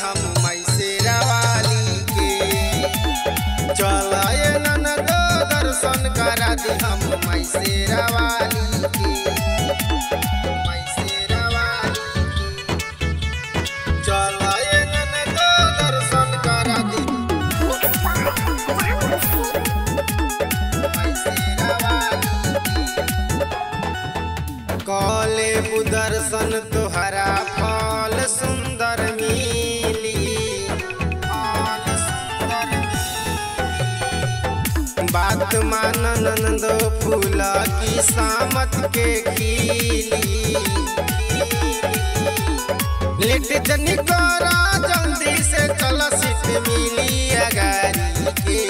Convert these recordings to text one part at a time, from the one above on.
हम माई शेरा वाली के। चला ये ननदो दर्शन करा दी हम माई शेरा वाली के। माई शेरा वाली के। चला ये ननदो दर्शन करा दी माई शेरा वाली के। कले दर्शन तुहरा फल सुंदर मिली, फल सुंदर मिली। बात मान ननदो फूल की सामत के खिली। लेट जनी करा जल्दी से चल सीट मिली अगारी के।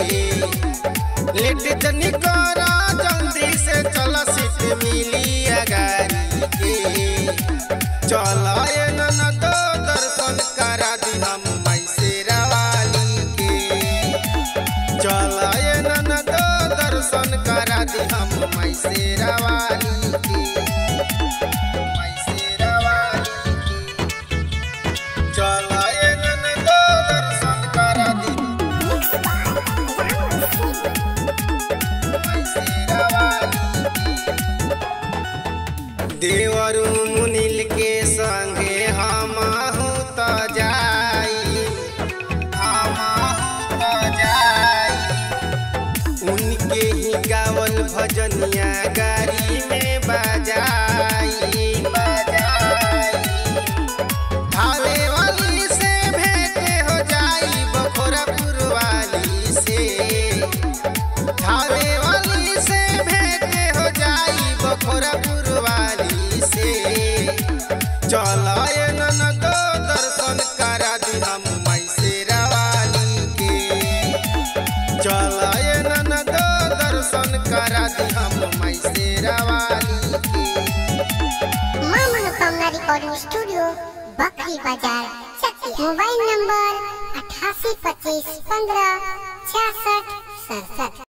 लेट जनी करा जल्दी से चल सीट मिली अगारी के। चला ये ननदो दर्शन करा दी हम माई शेरा वाली के। चला ये ननदो दर्शन करा दी हम माई शेरा वाली के। माई शेरा वाली के। चला ये ननदो दर्शन करा दी माई शेरा वाली के। देवरू मुनिल के संगे हम त जाई, हम त जाई। उनके ही गावल भजनिया गाड़ी में बजाई, बजाई। थावे वाली से भेंट हो जाई बखोरापुर वाली से। थावे वाली से भेंट हो जाई बखोरापुर वाली से। चला ये ननदो दर्शन करा दी हम माई शेरा वाली के। चला ये ननदो दर्शन करा दी हम माई शेरा वाली के। मां मनोकामना रिकॉर्डिंग स्टूडियो बकरी बाजार चकिया। Mobile number 8825156667।